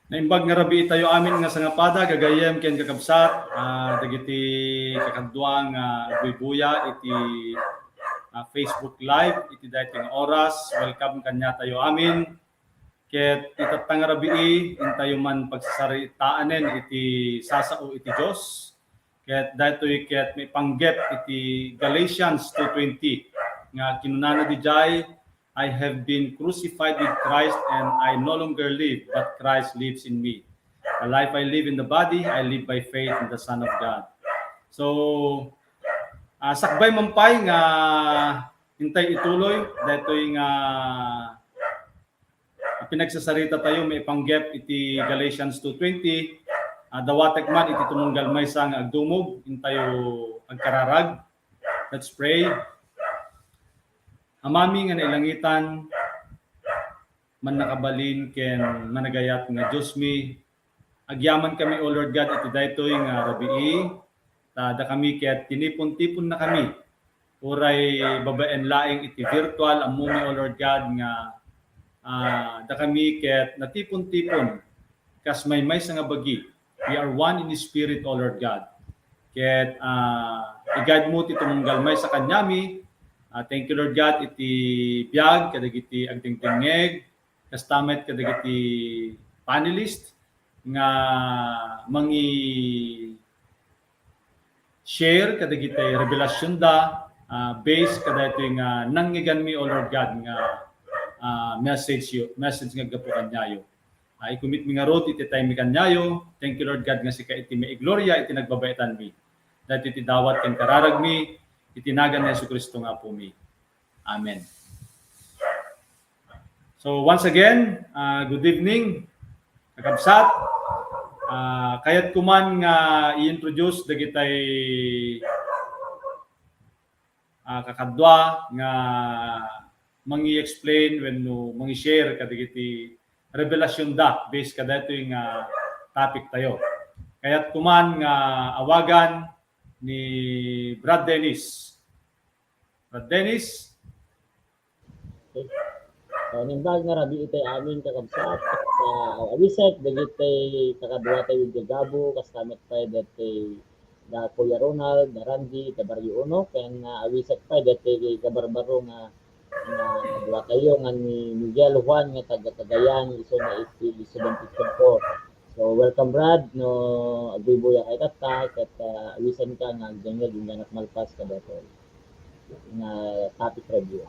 Naimbag nga rabi tayo amin nga sangapada gagayem ken kakabsat dagiti kakadwa nga agbubuya iti Facebook Live iti daytoy nga oras. Welcome kanya tayo amin. Ket itatang rabii intayo man pagsasaritanen iti sasao iti Dios. Ket daytoy ket may panggep iti Galatians 2:20 nga kinunana dijay, I have been crucified with Christ and I no longer live, but Christ lives in me. The life I live in the body, I live by faith in the Son of God. So, sakbay mampay nga hintay ituloy daytoy nga pinagsasarita tayo may panggep iti Galatians 2:20. Dawatek man iti tumunggal maysa nga agdumog intayo agkararag. Let's pray. Amami nga nailangitan man nakabalin ken managayat nga Dios mi agyaman kami o Lord God iti daytoy nga rabii da kami ket tinipon-tipon na kami uray babaen laing iti virtual ammo mi o Lord God nga da kami ket natipon-tipon kas may nga bagi. We are one in the spirit, O Lord God. Ket i-guide mo ti tumunggal may sa kanyami. Thank you, Lord God, iti biyag kadagiti agtingtingeg kastamet kadagiti panelist nga mangi share kadagiti revelasyon da based kadagiti nga nangyigan mi, O Lord God, nga message nga gapu kanyayo. I-commit mi nga rod iti time mi kanyayo. Thank you, Lord God, nga sika iti may gloria iti nagbabaitan mi. Dati iti dawat ken kararag mi itinagan ni Jesucristo nga po mi. Amen. So once again, good evening, kakabsat. Kayat kuman nga i-introduce dagitay kakadwa nga mangi-explain wenno mangi-share kadagiti revelasyon da based kadatoy nga topic tayo. Kayat kuman nga awagan ni Brad Dennis. Brad Dennis. Nimbag nga rabi itay amin kakabsat sa awisek dagitay kakadwa tayo with Gabo kastamet pa datay da Kuya Ronald, da Randy, da Barrio Uno ken awisek pa datay kabarbaro nga kadwa tayo nga ni Miguel Juan nga taga Cagayan iso na iti 74. So welcome Brad no agbubuya kay kata ket awisan ka nga ganyag inganat malpas kada to nga topic review.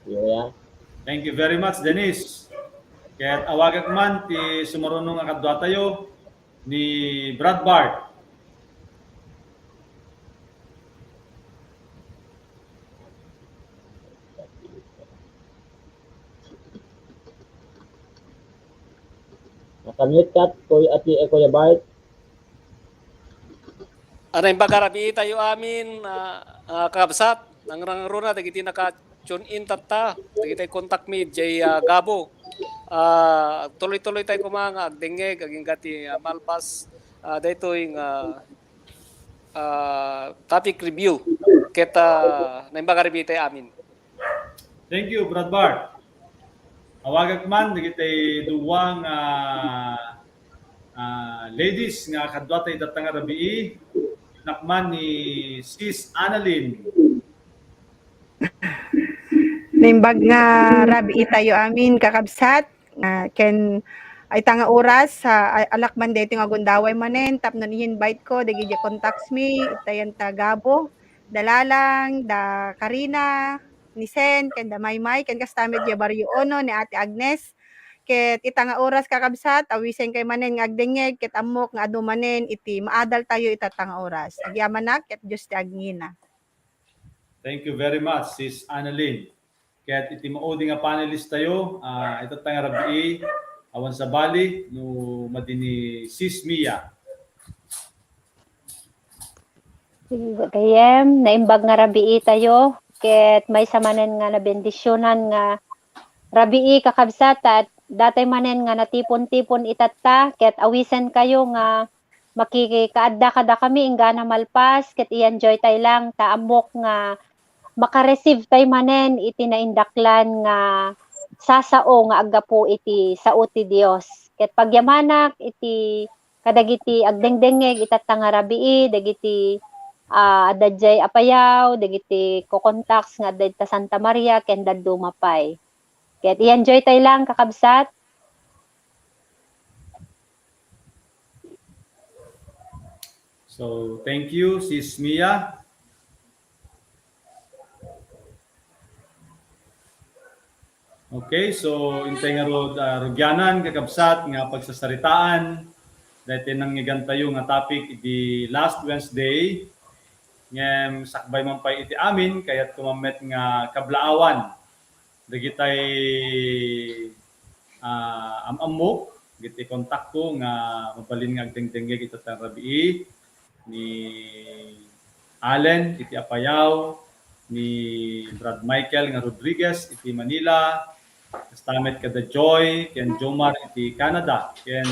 Yeah. Thank you very much, Dennis. Kaya awagan man ti sumarunong nga kadwa tayo ni Brad Bart. Nakamute kat Kuya Bart. Ano yung bagarabi tayo amin kakabsat ng rangruna dagiti naka tune in tatta dagiti contact me jay Gabo. Tuloy-tuloy tayo kumanga agdengeg aging gati malpas daytoy topic review keta na yung bagarabi tayo amin. Thank you, Brad Bart. Awagan man dagiti duwang ladies nga kadwa tayo datang rabii nakman ni Sis Annalyn. Naimbag nga rabi tayo amin kakabsat ken ay tanga oras sa alakman dito nga gundaway manen tapno ni invite ko dagi contacts me itayan ta Gabo dalalang da Karina ni Sen ken da Maymay ken kastamit di Barrio Uno ni Ate Agnes ket itanga oras kakabsat awisen kay manen nga agdengeg ket amok nga adu manen iti maadal tayo itatanga oras agyaman nak ket Dios ti agngina. Thank you very much, Sis Annalyn. Kaya iti maudi nga panelist tayo, ito tanga rabii, awan sa bali, no madini Sis Mia. Kayem, naimbag nga rabii tayo, ket may samanen nga nabendisyonan nga rabii kakabsat at datay manen nga natipon-tipon itatta, ket awisen kayo nga makikaadda kada kami ingana malpas, ket i-enjoy tay lang, taamok nga maka-receive tayo manen iti naindaklan nga sasao nga agapo iti sao ti Dios. Ket pagyamanak iti kadagiti agdengdengeg itatta nga rabii dagiti adadjay apayaw dagiti kokontaks nga adda ita Santa Maria ken daddo mapay. Ket i-enjoy tay lang kakabsat. So, thank you, Sis Mia. Okay, so intay nga rod rugyanan kakabsat nga pagsasaritaan dahil nang tayo nga topic iti last Wednesday ngem sakbay man pay iti amin kayat kumamet nga kablaawan dagitay amamok giti kontak ko nga mabalin nga agdengdengeg iti rabii ni Allen iti Apayaw ni Brad Michael nga Rodriguez iti Manila kastamet kada Joy ken Jomar iti Canada ken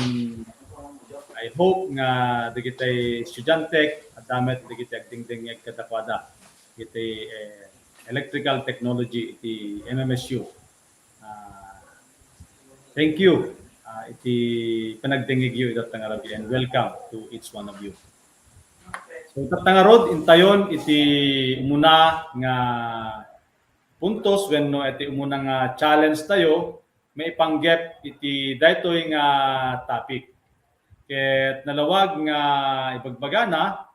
I hope nga dagitay estudyante at damet dagiti agdingdingeg kadakwada iti electrical technology iti MMSU. Thank you iti panagdingeg yu itat tangarabi and welcome to each one of you. So itat tangarod intayon iti umuna nga puntos wenno iti umuna nga challenge tayo may ipanggep iti daytoy nga topic. Ket nalawag nga ibagbagana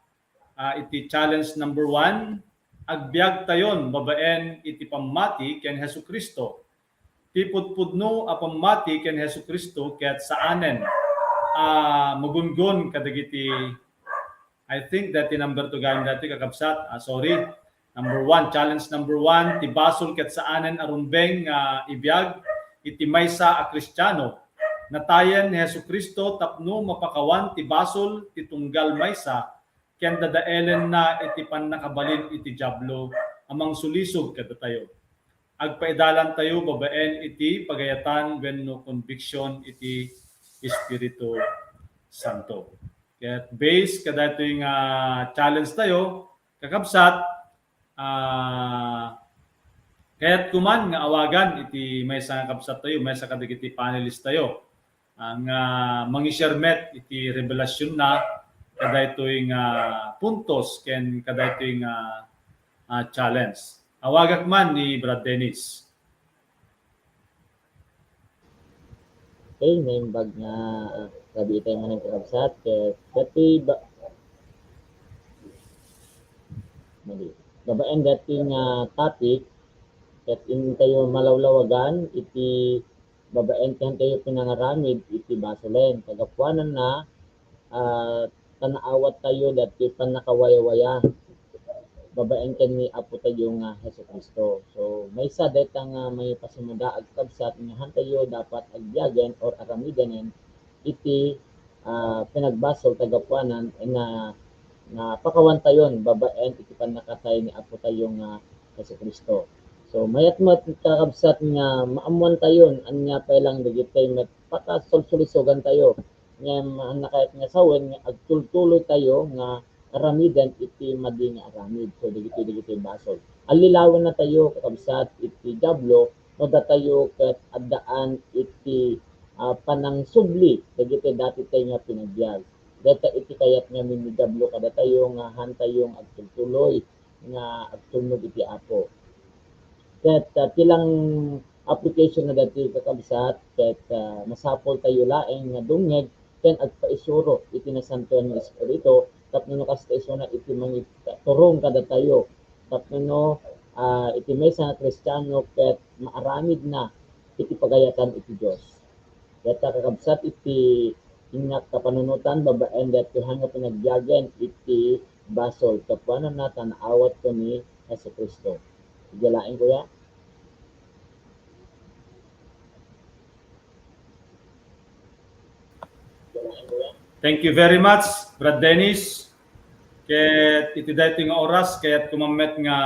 iti challenge number 1 agbiag tayon babaen iti pammati ken Hesukristo. Ti pudpudno a pammati ken Hesukristo ket saanen magungon kadagiti I think that the number 2 game dati kakabsat sorry. Number 1, challenge number 1, ti basol ket saanen arumbeng ibiyag iti maysa a Kristiyano. Natayen ni Hesukristo tapno mapakawan ti basol ti tunggal maysa ken dadaelen na iti pannakabalin iti diablo amang sulisog kada tayo. Agpaidalan tayo babaen iti pagayatan wenno conviction iti Espiritu Santo. Ket base kada ito yung challenge tayo kakabsat kaya't kuman nga awagan iti may sa kapsat tayo, may sa kadagiti panelist tayo. Ang mangishermet iti revelasyon na kada ito yung puntos ken kada ito yung challenge. Awagak man ni Brad Dennis. Okay, may bag nga gabi tayo man ng kakabsat. Dati babaen dati nga topic ket in tayo malawlawagan iti babaen ken tayo pinangaramid iti basolen kagapuanan na tanaawat tayo dati panakawaya-waya babaen ken ni apo tayo nga Hesukristo. So may sa data nga may pasimuda agkabsat nga hantayo dapat agbiagen or aramidanen iti pinagbasol kagapuanan na pakawan tayon babaen iti panakatay ni apo tayo nga Hesukristo. So mayat kakabsat nga maamuan tayon anya pa lang dagitay met pakasulsulisogan tayo nga nakayat nga sawen nga agtultuloy tayo nga aramidan iti madi nga aramid. So dagiti basol. Alilawan na tayo kakabsat iti diablo no datayo ket addaan iti panangsubli dagiti dati tayo nga pinagbiag. Data iti kayat nga minidablo kada tayo nga hantayong agtultuloy nga agtulnog iti apo. Ket tilang application na dati kakabsat ket masapol tayo laeng nga dungeg ken agpaisuro iti nasantuan nga Espiritu tapno kastasyon na iti turong kada tayo tapno iti maysa nga Kristiyano ket maaramid na iti pagayatan iti Dios. Data kakabsat iti ingat kapanunutan babaen dati hanga pinagbiagen iti basol kapuanan na tanaawat ko ni Hesukristo. Igalain ko ya. Thank you very much, Brad Dennis. Ket iti daytoy nga oras kayat kumamet nga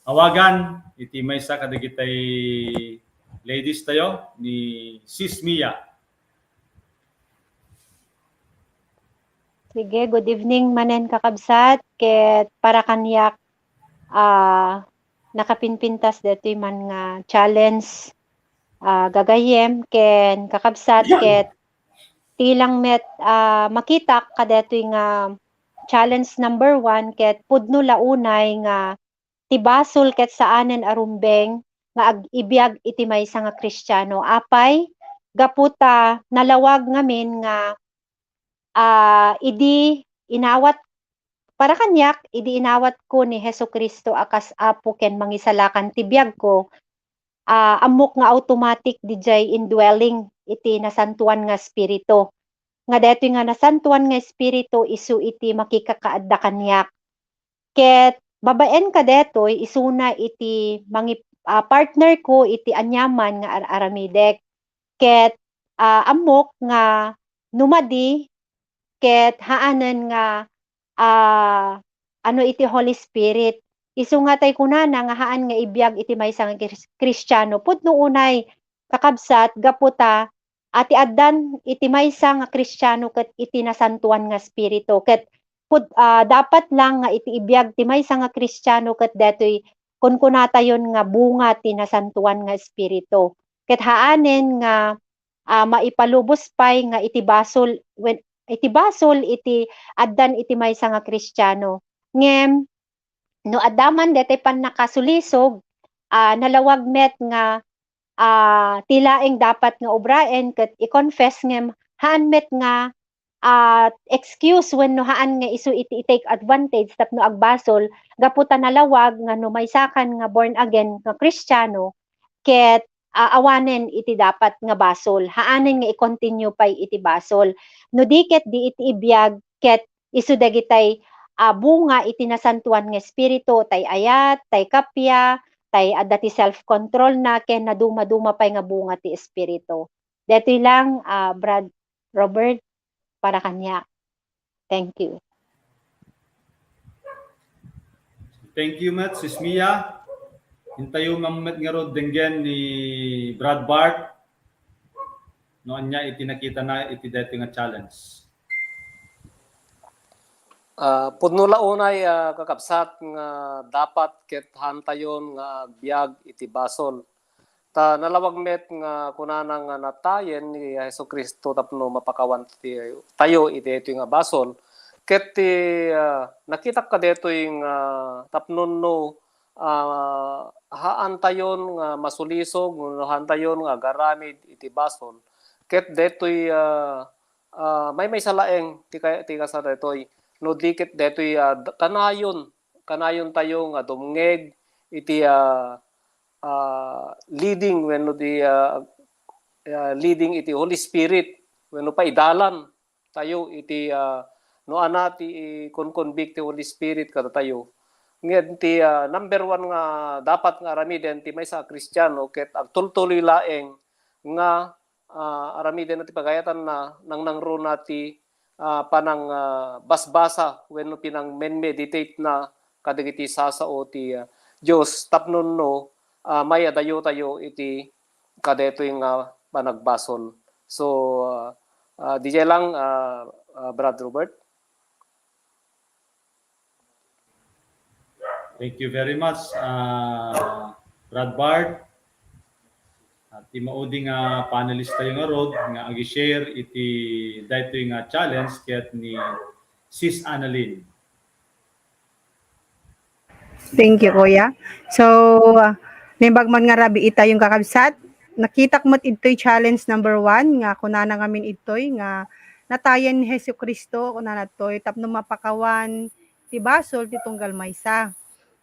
awagan iti maysa kadagitay ladies tayo ni Sis Mia. Sige, good evening manen kakabsat ket para kanyak nakapinpintas detoy man nga challenge gagayem ken kakabsat ket tilang met makita kadetoy nga challenge number 1 ket pudno launay nga tibasol ket saanen arumbeng nga ibiyag iti maysa nga Kristiyano. Apay gaputa nalawag ngamin nga idi inawat para kanyak idi inawat ko ni Hesukristo akas Apo ken mangisalakan ti biag ko. Amok nga automatic dijay indwelling iti nasantuan nga espiritu. Nga detoy nga nasantuan nga espiritu isu iti makikakaadda kanyak. Ket babaen ka detoy isuna iti partner ko iti anyaman nga aramidek. Ket amok nga numadi ket haanen nga ano iti Holy Spirit. Isu nga tay kunana nga haan nga ibiyag iti maysa nga Kristiyano pudno unay kakabsat gaputa ati addan iti maysa nga Kristiyano ket iti nasantuan nga espiritu ket dapat lang nga iti ibiyag ti maysa nga Kristiyano ket detoy kunkunatayon nga bunga ti nasantuan nga espiritu ket haanen nga maipalubos pay nga iti basol iti addan iti maysa nga Kristiyano ngem no addaman detoy pan nakasulisog nalawag met nga tilaeng dapat nga obraen ket i-confess ngem haan met nga excuse wenno haan nga isu iti take advantage tapno agbasol gaputa nalawag nga no maysakan nga born again nga Kristiyano ket awanen iti dapat nga basol haanen nga i-continue pay iti basol no diket di iti ibiyag ket isu dagitay bunga iti nasantuan nga espiritu tay ayat tay kapya tay adda ti self control na ken naduma-duma pay nga bunga ti espiritu detoy lang Brad Robert para kanya. Thank you. Thank you, Matt. Sis Mia. Hintayo mamet nga rod denggen ni Brad Bart. Noon niya itinakita na iti dito nga challenge. Pudno launay kakabsat nga dapat ket hantayon nga biag iti basol. Ta nalawag met nga kunana nga natayen ni Hesukristo tapno mapakawan tayo iti nga basol ket ti nakita ka detoy nga tapnon no haan tayon nga masulisog no haan tayon nga garamid iti basol ket detoy may salaeng ti sa detoy no diket detoy kanayon tayo nga dumngeg iti leading wenno di leading iti Holy Spirit wenno pa idalan tayo iti no ana ti convict ti Holy Spirit kada tayo ngem ti number 1 nga dapat nga aramiden ti maysa Kristiyano ket agtultuloy laeng nga aramiden ti pagayatan na nang nangruna ti panang basbasa wenno pinang meditate na kadagiti sasao ti Dios tapnon no may adayo tayo iti kadetoy nga panagbasol. So DJ lang Brad Robert. Thank you very much, Brad Bart. At maudi nga panelist tayo nga rod nga agi-share iti daytoy nga challenge ket ni Sis Annalyn. Thank you, Kuya. So, nimbag man nga rabi ita yung kakabsat, nakita mo ito'y challenge number 1, nga kunana ngamin ito'y nga natayan ni Hesukristo, kunana to'y tapno mapakawan, ti basol, ti tunggal maysa.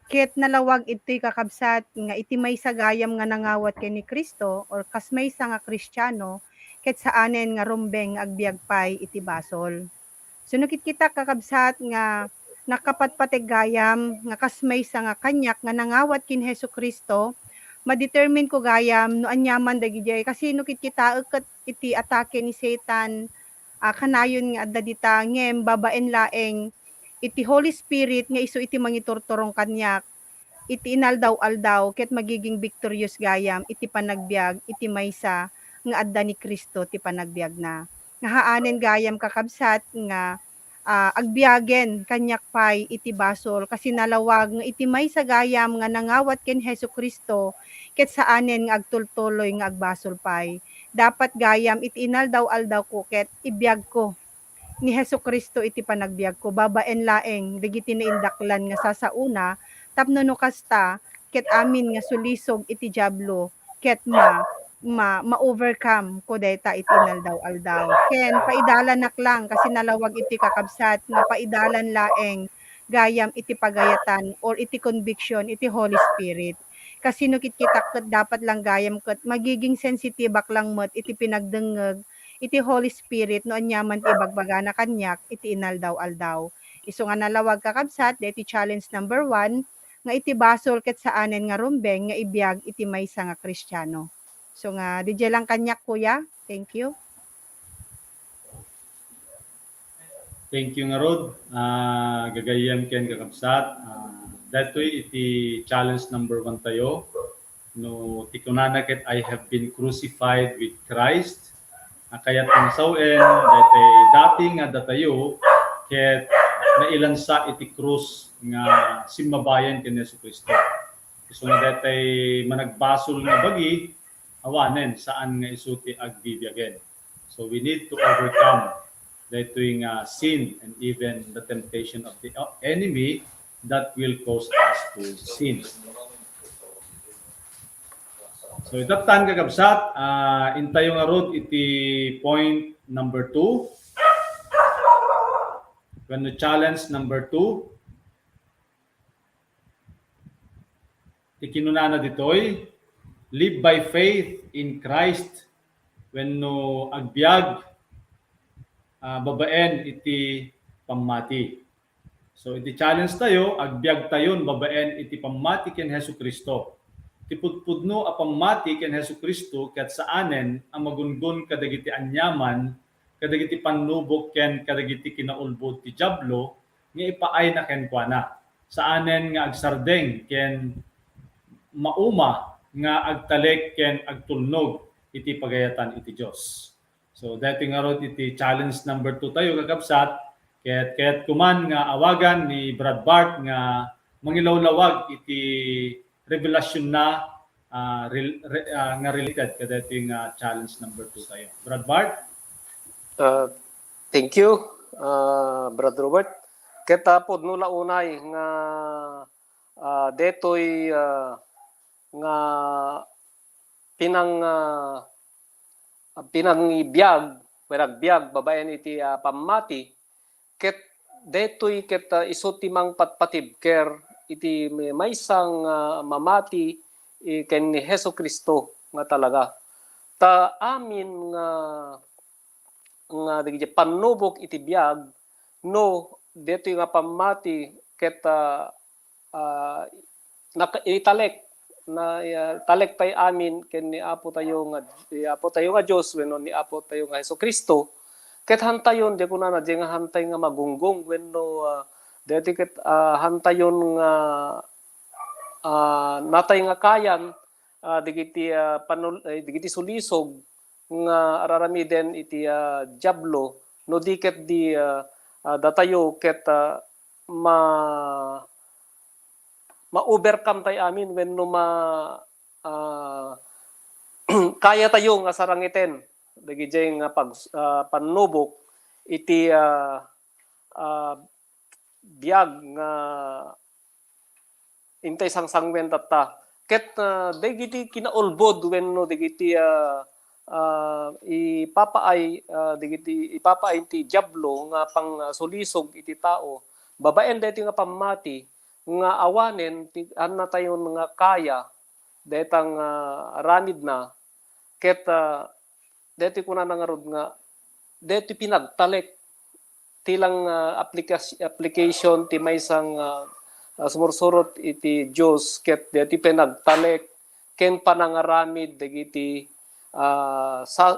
Ket nalawag ito'y kakabsat, nga iti maysa gayam nga nangawat kay ni Kristo, or kas maysa nga Kristiyano, ket saanen nga rumbeng agbiag pay iti basol. So, nakit kita kakabsat nga nakapatpatig gayam nga kasmay sa nga kanyak nga nangawat kin Hesukristo ma-determine ko gayam no anyaman dagijay kasi no kita ket iti atake ni Satan kanayon nga adda dita ngem babaen laeng iti Holy Spirit nga isu iti mangiturturong kanyak iti inaldaw-aldaw ket magiging victorious gayam iti panagbiag iti maysa nga adda ni Kristo ti panagbiag na nga haanen gayam kakabsat nga agbiagen kanyak pay iti basol kasi nalawag nga iti maysa gayam nga nangawat ken Hesukristo ket saanen nga agtultuloy nga agbasol pay. Dapat gayam iti inaldaw-aldaw ko ket ibiyag ko ni Hesukristo iti panagbiag ko babaen laeng digiti naindaklan nga sasauna tapno no kasta ket amin nga sulisog iti diablo ket ma-overcome ko deta iti inaldaw-aldaw. Ken paidalan lang kasi nalawag iti kakabsat nga paidalan laeng gayam iti pagayatan or iti conviction iti Holy Spirit. Kasi no kitkitak ket dapat lang gayam ket magiging sensitibak lang met iti pinagdengeg iti Holy Spirit no anyaman ti ibagbagana kanyak iti inaldaw-aldaw. Isu nga nalawag kakabsat deti challenge number 1 nga iti basol ket saanen nga rumbeng nga ibiyag iti maysa nga Kristiyano. So nga DJ lang kanyak kuya. Thank you. Thank you nga Rod. Gagayem ken kakabsat. Datoy iti challenge number 1 tayo. No tikunana ket I have been crucified with Christ. Kayat ang sawen daytay dati nga datayo ket nailansa iti krus nga simmabayan ken Jesucristo. So nga daytay managbasol nga bagi awanen saan nga isuti agbibiyagen. So we need to overcome daytoy nga sin and even the temptation of the enemy that will cause us to sin. So itatan kakabsat, intayo nga Rod iti point number 2. When the challenge number 2, ikinunana ditoy, live by faith in Christ when no agbiag babaen iti pamati. So iti challenge tayo, agbiag tayon babaen iti pamati ken Hesukristo. Tipudpudno a pamati ken Hesukristo ket saanen ang magungun kadagiti anyaman, kadagiti pannubok ken kadagiti kinaulbod ti diablo nga ipaay na ken kuana. Saanen nga agsardeng ken mauma nga agtalek ken agtulnog iti pagayatan iti Dios. So dati nga rod iti challenge number 2 tayo kakabsat ket kuman nga awagan ni Brad Bart nga mangilawlawag iti revelasyon na nga related kadating challenge number 2 tayo. Brad Bart? Thank you, Brad Robert. Ketapod no launay nga detoy nga pinangibiyag, pinagbiag babaen iti pamati ket detoy ket isu timang patpatib ker iti maysang mamati ken ni Hesukristo nga talaga. Ta amin nga digiti pannubok iti biag no detoy nga pamati ket italek na talek tay amin ken ni Apo tayo nga Dios wenno ni Apo tayo nga Hesukristo ket hantayon di ko na nga hantay nga magunggong wenno deti ket hantayon nga natay nga kayan digiti sulisog nga araramiden iti diablo no di ket di datayo ket ma-overcome tay amin wenno kaya tayo nga sarangiten dagiti nga pannubok iti biag nga intay sangsangwen tatta ket dagiti kinaulbod wenno dagiti ipapaay ti diablo nga pang sulisog iti tao babaen deti nga pamati nga awanen anna tayon nga kaya detang ranid na ket deti kuna nga rod nga deti pinagtalek tilang application ti maysang sumursurot iti Dios ket deti pinagtalek ken panangaramid dagiti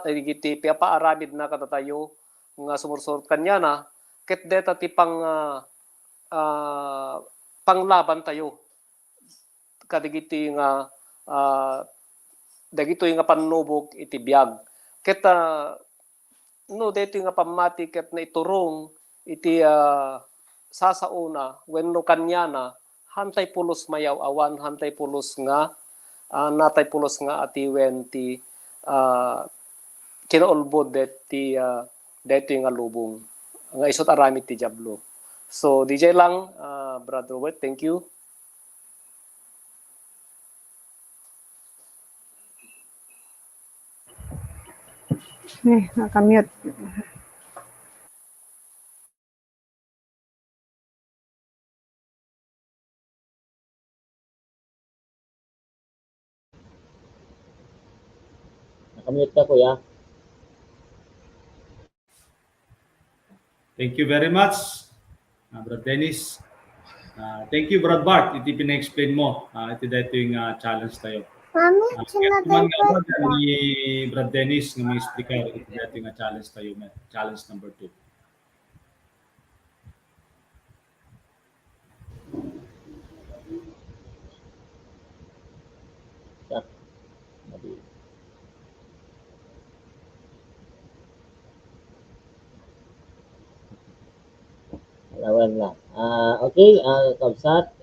digiti paaramid na katatayo nga sumursurot kanyana ket deta ti panglaban tayo kadigiti nga dagitoy nga pannubok iti biag ket no dito nga pamati ket na iturong iti sasauna wenno kanya na hantay pulos mayaw awan hantay pulos nga natay pulos nga atiwen ti kinaulbod ti dito nga lubong nga isot aramid ti Diablo. So DJ lang, Brad Robert, thank you. Nakamute. Nakamute ka, kuya. Thank you very much, Brad Dennis. Thank you, Brad Bart. Iti pina-explain mo. Iti dito yung challenge tayo. Mami, Naman nga ni Brad Dennis na may explicar. Iti dito yung challenge tayo. Challenge number 2. Lawan lang. Okay, kabsat,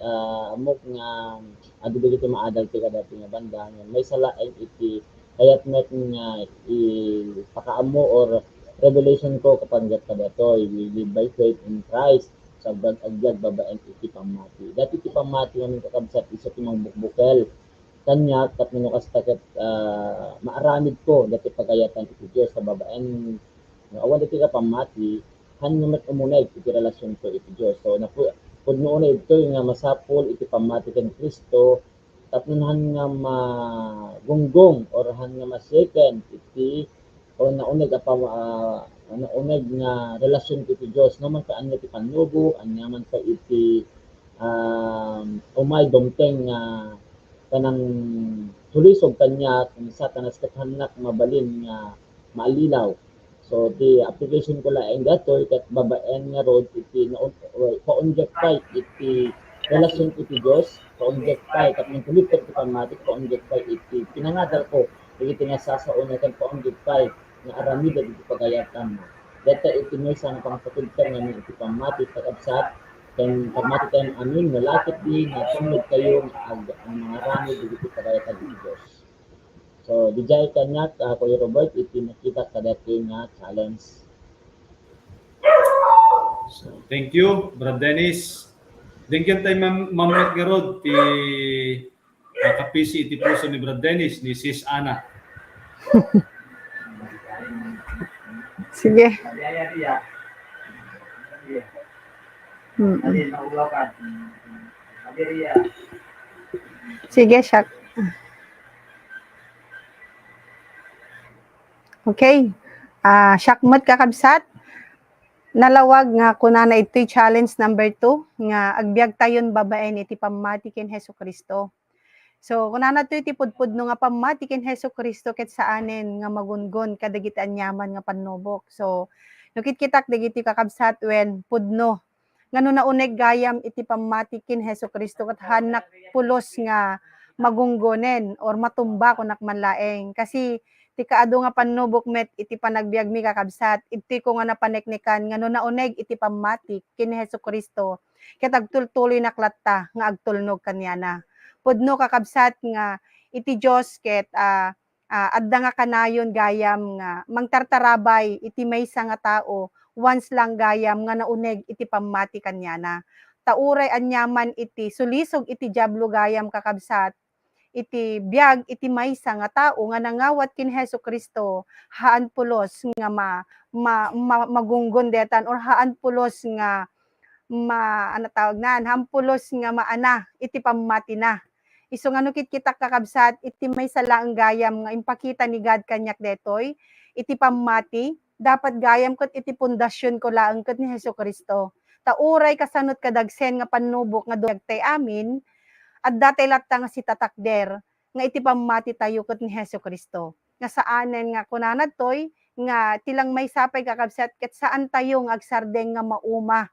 amok nga adu dito maadal ti kada nga banda nga may salain iti kayat net nga ipakaamo or revelation ko kapag gat kada to we live by faith in Christ sa agad babaen iti pamati. Dati iti pamati nga kakabsat isa ti mangbukbukel kanya kat no kastaket maaramid ko dati pagayatan iti Dios sa babaen nga awan dati ka pamati hanya met umunay iti relasyon ko iti Dios. So na pud noon ito nga masapol iti pamati ken Kristo tapnon nga magunggong or han nga maseken iti o nauneg nauneg nga relasyon iti Dios no man kaan iti panubo anya man sa iti umay domteng nga kanang tulisog kanya kung satanas kathanak mabalin nga maalinaw. So the application ko laing datoy kat babaen nga road iti pa-onject kay iti relasyon iti Dios pa-onject kay kat ng tulipat iti pamatik pa-onject kay iti pinangadal ko iti nga sasauna kan pa-onject kay nga aramid iti pagayatan mo. Data iti may sang pangpatugtan nga iti pamatik kakabsat ken pamatik kan amin nga lakit di nga tungod kayo ang mga ramid iti pagayatan iti Dios. So, dijay kanya Kuya Robert, iti nakita kadati nga challenge. So, thank you, Brad Dennis. Thank you tayo Ma'am Gerod, ti kapisi iti puso ni Brad Dennis, ni Sis Ana. Sige. Sige, Shak. Okay. Shakmot kakabsat. Nalawag nga kunana ito'y challenge number 2 nga agbyag tayon babaen iti pamati ken Hesukristo. So kunana to iti pudpud no nga pamati ken Hesukristo ket saanen nga magungon kadagiti anyaman nga panubok. So nukit kitak dagiti kakabsat wen pudno ngano nauneg gayam iti pamati ken Hesukristo ket hanak pulos nga magunggonen or matumba kunak manlaeng kasi ti kaado nga panubok met iti panagbiag mi kakabsat iti ko nga napaneknekan ngano nauneg iti pamati ken Hesukristo ket agtultuloy naklatta nga agtulnog kanyana pudno kakabsat nga iti Dios ket adda nga kanayon gayam nga mangtartarabay iti maysa nga tao once lang gayam nga nauneg iti pamati kanyana tauray anyaman iti sulisog iti Diablo gayam kakabsat iti biag iti maysa nga tao nga nangawat kin Hesukristo haan pulos nga magunggon detan or haan pulos nga ano tawag nan haan pulos nga maana iti pamati na iso nga nukit kita kakabsat iti maysa laeng gayam nga impakita ni God kanyak detoy iti pamati dapat gayam ket iti pundasyon ko laeng ket ni Hesukristo tauray kasanot kadagsen nga panubok nga dugtay amin at datay latta nga si tatakder nga iti pamati tayo ket ni Hesukristo nga saanen nga kunanad toy nga tilang may sapay kakabsat ket saan tayo nga agsardeng nga mauma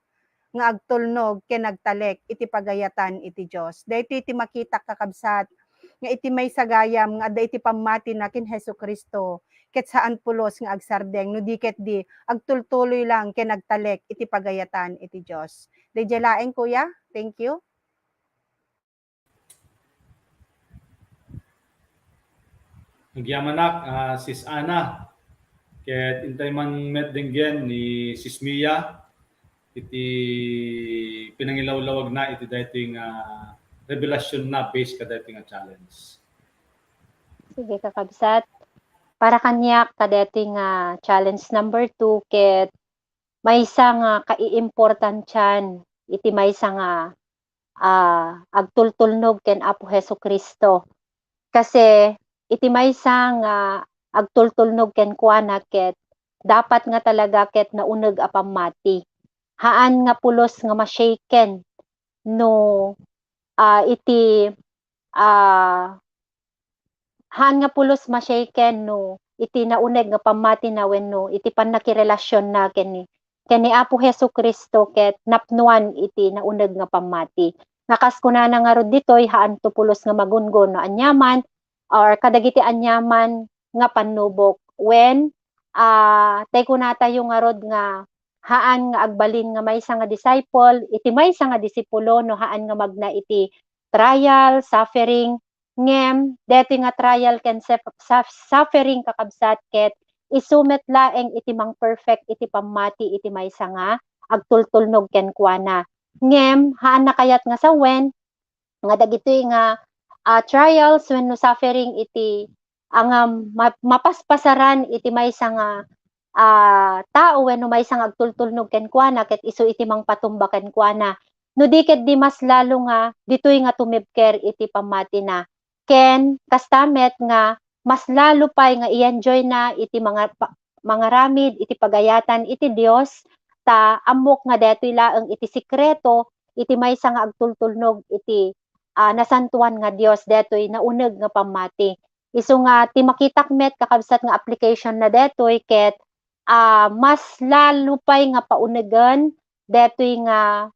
nga agtulnog ken nagtalek iti pagayatan iti Dios daytoy iti makita kakabsat nga iti may sagayam nga adda iti pamati na ken Hesukristo ket saan pulos nga agsardeng no di ket di agtultuloy lang ken nagtalek iti pagayatan iti Dios. Dayjay laeng kuya. Thank you. Nagyamanak, Sis Ana. Ket intay man met denggen ni Sis Mia iti pinangilawlawag na iti dating revelasyon na based ka dating challenge. Sige kakabsat. Para kanya kadeti nga challenge number 2 ket maysa nga kaiimportansyan iti maysa nga agtultulnog ken Apo Hesukristo. Kasi iti maysa nga agtultulnog ken kuana ket dapat nga talaga ket nauneg a pammati. Haan nga pulos nga ma-shaken no iti haan nga pulos ma-shaken no iti nauneg nga pammati na wenno iti pannakirelasyon na ken ni Apo Hesukristo ket napnuan iti nauneg nga pammati. Nakas kunana nga rod ditoy haan to pulos nga magungon no anyaman or kadagiti anyaman nga pannubok when tay kunatayo nga rod nga haan nga agbalin nga maysa nga disciple iti maysa nga disipulo no haan nga magna iti trial, suffering, ngem deti nga trial ken suffering kakabsat ket isumet laeng iti mang perfect iti pammati iti maysa nga agtultulnog ken kuana. Ngem haan na kayat nga sawen nga dagitoy nga trials wenno suffering iti ang mapaspasaran iti maysa nga tao wenno maysa nga agtultulnog ken kuana ket isu iti mang patumba ken kuana. No di ket di mas lalo nga ditoy nga tumibker iti pammati na. Ken kastamet nga mas lalo pay nga i-enjoy na iti mga ramid iti pagayatan iti Dios ta amok nga detoy laeng iti sikreto iti maysa nga agtultulnog iti nasantuan nga Dios detoy nauneg nga pammati. Isu nga ti makitak met kakabsat nga application na detoy ket mas lalo pay nga paunegan detoy nga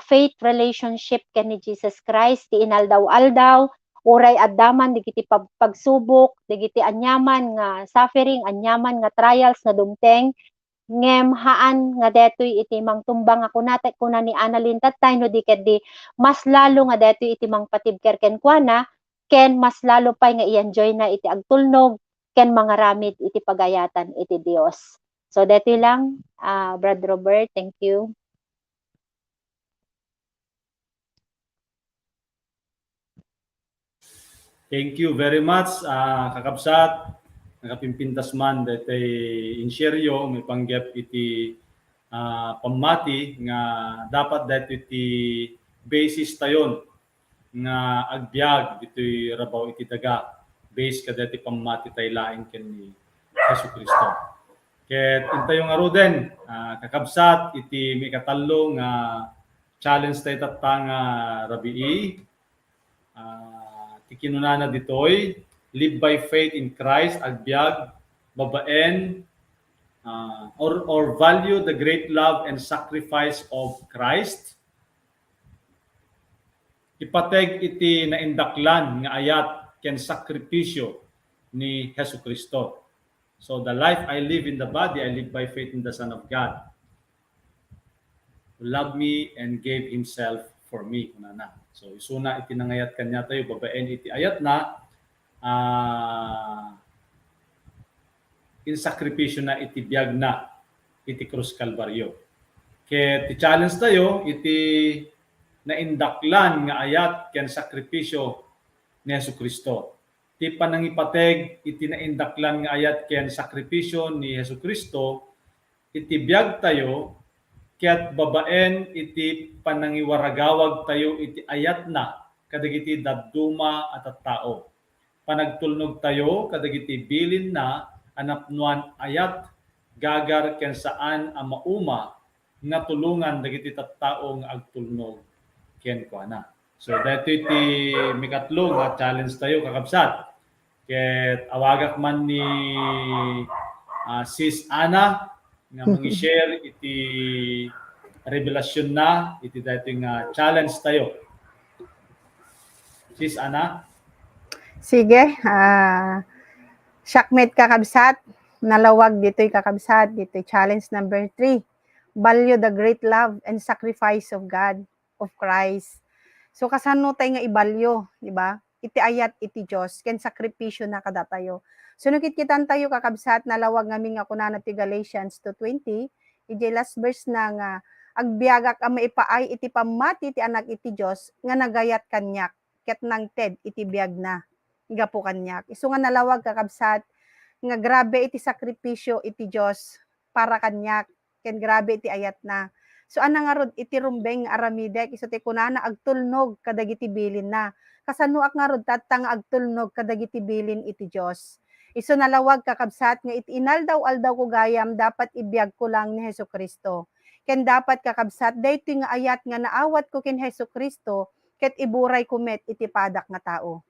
faith relationship ken ni Jesus Christ ti inaldaw-aldaw uray addaman digiti pagsubok digiti anyaman nga suffering anyaman nga trials nga dumteng ngem haan nga detoy iti mangtumbang nga kuna ni Annalyn tatay no di ket di mas lalo nga detoy iti mangpatibker ken kuana ken mas lalo pay nga i-enjoy na iti agtulnog ken mga ramid iti pagayatan iti Dios. So detoy lang Brad Robert, thank you. Thank you very much, kakabsat, nakapimpintas man datay inseryo may panggap iti pammati nga dapat dito iti basis tayon nga agbyag ditoy rabaw iti daga base kada iti pammati tay lain ken ni Hesukristo. Ket intayo nga ruden kakabsat iti may katallo nga challenge tayo tatanga rabii. Ti kinunana ditoy live by faith in Christ agbyag babaen or value the great love and sacrifice of Christ. Ipateg iti naindaklan nga ayat ken sakripisyo ni Hesukristo. So the life I live in the body, I live by faith in the Son of God who loved me and gave Himself for me. Kunana. So isuna iti nangayat kanya tayo babaen iti ayat na in sakripisyo na iti biyag na iti krus kalbaryo. Ket ti challenge tayo iti naindaklan nga ayat ken sakripisyo ni Hesukristo. Ti panangipateg iti naindaklan nga ayat ken sakripisyo ni Hesukristo iti biyag tayo ket babaen iti panangiwaragawag tayo iti ayat na kadagiti dadduma at tao. Panagtulnog tayo kadagiti bilin na anapnuan ayat gagar ken saan a mauma nga tulungan dagiti tattao nga agtulnog ken kuana. So dito iti mikatlo nga challenge tayo kakabsat. Ket awagak man ni Sis Ana nga mangi-share iti revelasyon na iti dating challenge tayo. Sis Ana? Sige, Shakmet kakabsat. nalawag dito'y kakabsat, dito'y challenge number 3. Value the great love and sacrifice of God, of Christ. So kasano tayo nga ibalyo, di ba? Iti ayat iti Diyos, ken sakripisyo na kada tayo. So nakitkitan tayo kakabsat, nalawag ngami nga kunana ti Galatians 2:20, iti last verse na nga, agbiagak ang maipaay iti pamati ti anak iti Diyos, nga nagayat kanyak, ket nang ted iti biag na, nga po kanyak. Iso nga nalawag kakabsat, nga grabe iti sakripisyo iti Diyos para kanyak, ken grabe iti ayat na. So ana nga rod iti rumbeng aramidek iso ti kunana agtulnog kadagiti bilin na. Kasano ak nga rod tatta nga agtulnog kadagiti bilin iti Dios. Iso nalawag kakabsat nga iti inaldaw-aldaw ko gayam dapat ibiyag ko lang ni Hesukristo. Ken dapat kakabsat daytoy nga ayat nga naawat ko ken Hesukristo ket iburay ko met iti padak nga tao.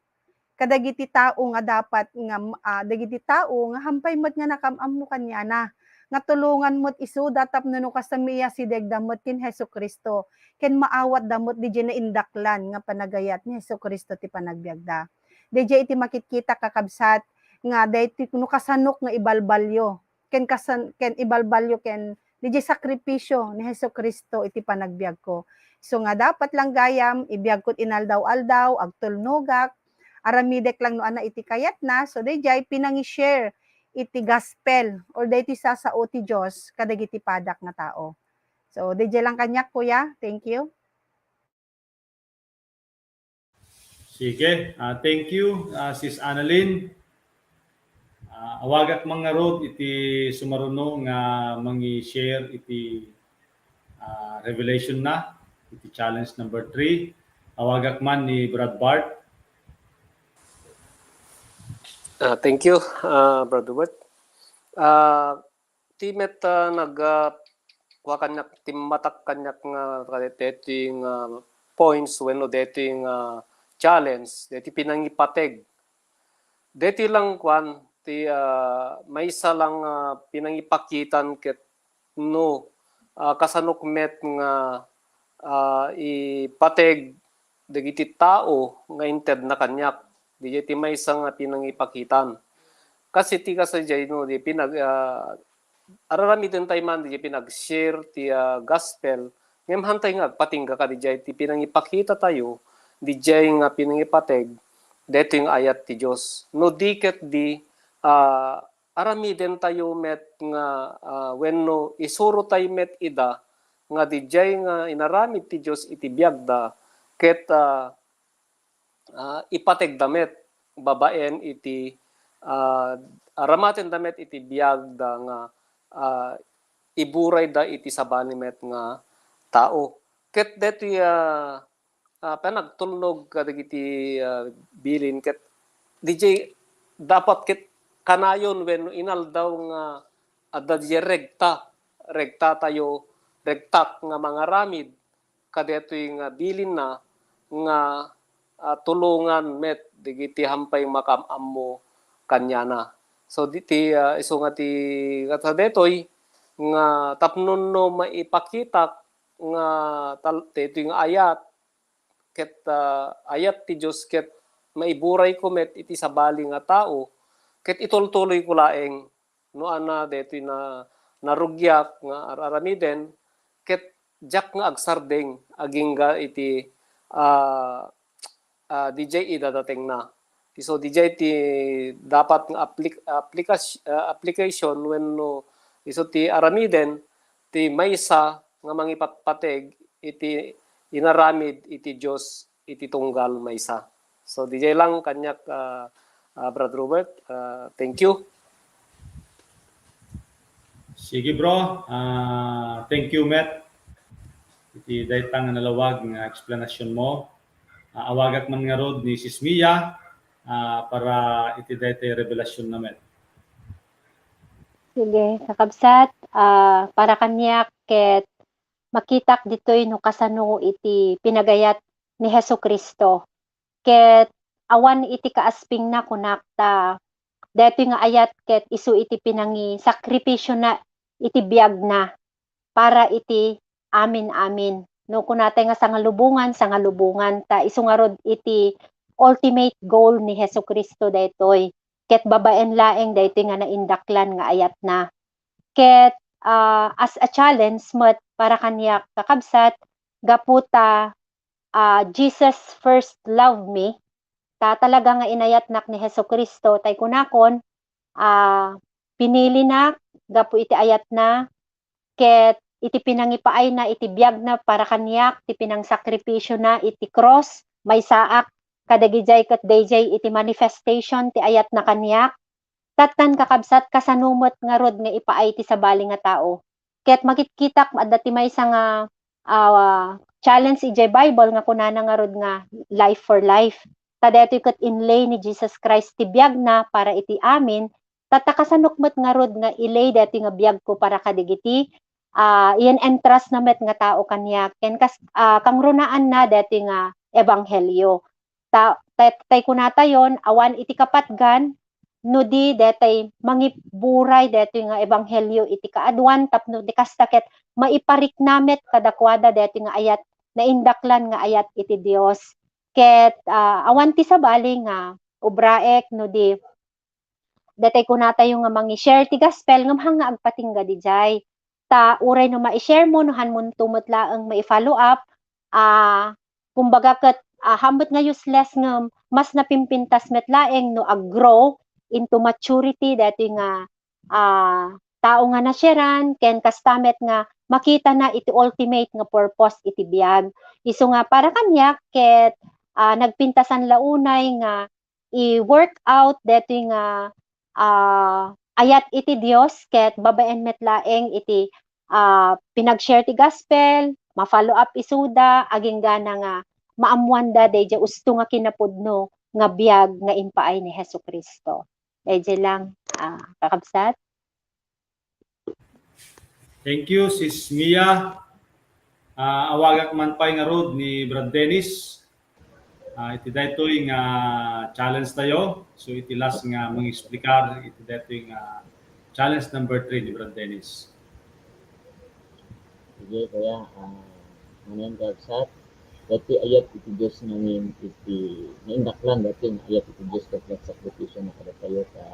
Kadagiti tao nga dapat nga dagiti tao nga hampay met nga nakamam mo kanya na nga tulungan mo't isu datap no kasamiya si degdamot kin Hesukristo ken maawat damot di na indaklan nga panagayat ni Hesukristo ti panagbiagda. Di iti makitkita kakabsat nga dayti no kasanok nga ibalbalyo ken ibalbalyo ken di sakripisyo ni Hesukristo iti panagbiag ko. So nga dapat lang gayam ibiyag ko't inaldaw-aldaw agtulnogak aramidek lang no ana iti kayat na so di pinangi-share iti gospel or daytoy sasao ti Dios kadagiti padak nga tao. So DJ lang kanyak kuya. Thank you. Sige, thank you Sis Annalyn. Awagak mga rod iti sumaruno nga mangi-share iti revelation na iti challenge number 3. Awagak man ni Brad Bart. Thank you, Brother Bert. Timet kuha kanyak timatak kanyak nga dating points when dating challenge deti pinangipateg. Deti lang kwan ti may isa lang pinangipakitan ket no kasanok met nga ipateg dagiti tao nga inted na kanyak. Di ti may isang pinangipakitan. Kasi ti kasadjay no di pinag araramiden tayo man di pinag-share ti gospel ngem hantay nga patingga ka di ti pinangipakita tayo di nga pinangipateg deto yung ayat ti Dios. No diket di aramiden tayo met nga wenno isuro tayo met ida nga di nga inaramid ti Dios iti biagda ket ipateg damet babaen iti aramaten damet iti biag da nga iburay da iti sabani met nga tao ket deti panagtulnog kadagiti bilin ket DJ dapat ket kanayon when inaldaw nga adda regta tayo regtak nga mga ramid kadetoy nga bilin na nga tulungan met digiti hampay makamam mo kanyana. So diti iso nga ti katadetoy nga tapnon no maipakita nga dito nga ayat ket ayat ti Dios ket maiburay ko met iti sabali nga tao ket itultuloy ko laeng no ana detoy na narugyak nga aramiden ket jak nga agsardeng aging ga iti DJ idadating na. So DJ ti dapat nga application when no iso ti aramiden ti maysa nga mangipatpateg iti inaramid iti Dios iti tunggal maysa. So DJ lang kanyak Brother Robert. Thank you. Sige bro. Thank you Met. Iti daytang nalawag nga explanation mo. Awagak man nga rod ni Sis Mia para iti daytay revelasyon namin. Sige, kakabsat, para kanyak ket makitak ditoy no kasano iti pinagayat ni Hesukristo. Ket awan iti kaasping na kunakta daytoy nga ayat ket isu iti pinangi sakripisyo na iti biag na para iti amin no kunatay nga sangalubungan ta isu nga rod iti ultimate goal ni Hesukristo daytoy ket babaen laeng daytoy nga naindaklan nga ayat na. Ket as a challenge met para kaniya kakabsat gaputa Jesus first love me, ta talaga nga inayat nak ni Hesukristo tay kunakon pinili na gapu iti ayat na ket iti pinangipaay na iti biyag na para kaniyak iti pinangsakripisyo na iti cross may saak kadagijay ket dayjay iti manifestation ti ayat na kaniyak tattan kakabsat kasanumot nga rod nga ipaay ti sabali nga tao ket makitkitak adda ti maysa nga challenge ijay Bible nga kunana nga rod nga life for life ta daytoy ket inlay ni Jesus Christ ti biyag na para iti amin tatakasanukmet nga rod nga ilay daytoy nga biyag ko para kadigiti iyan entras na met nga tao kaniya ken kang runaan na daytoy nga ebanghelyo tay kunatayon awan iti kapatgan no di daytoy mangiburay daytoy nga ebanghelyo iti kaadwan tapno di kastaket maiparik namet kadakwada daytoy nga ayat naindaklan nga ayat iti Dios ket awan ti sabali nga ubraek no di daytoy kunatayo nga mangi-share ti gospel ngam nga agpatingga dijay ta uray no ma-share mo no hanmon tumot laeng mai-follow up kumbaga ket hambot nga useless ngem mas napimpintas met laeng no ag-grow into maturity daytoy nga tao nga nasyaran ken kastamet nga makita na iti ultimate nga purpose iti biag isu nga para kaniya ket nagpintasan launay nga i-work out daytoy nga ayat iti Dios ket babaen met laeng iti pinag-share ti gospel ma-follow up isuda aging gana nga maamuanda dayjay usto nga kinapudno nga biag nga impaay ni Hesukristo. Dayjay lang kakabsat. Thank you, Sis Mia. Awagak man pay nga rod ni Brad Dennis. Iti daytoy nga challenge tayo. So iti last nga mang-explicar iti daytoy nga challenge number 3 ni Brad Dennis. Sige kaya manen kakabsat dati ayat iti Dios namin iti naindaklan dati nga ayat iti Dios ket nagsakripisyo na kada tayo ka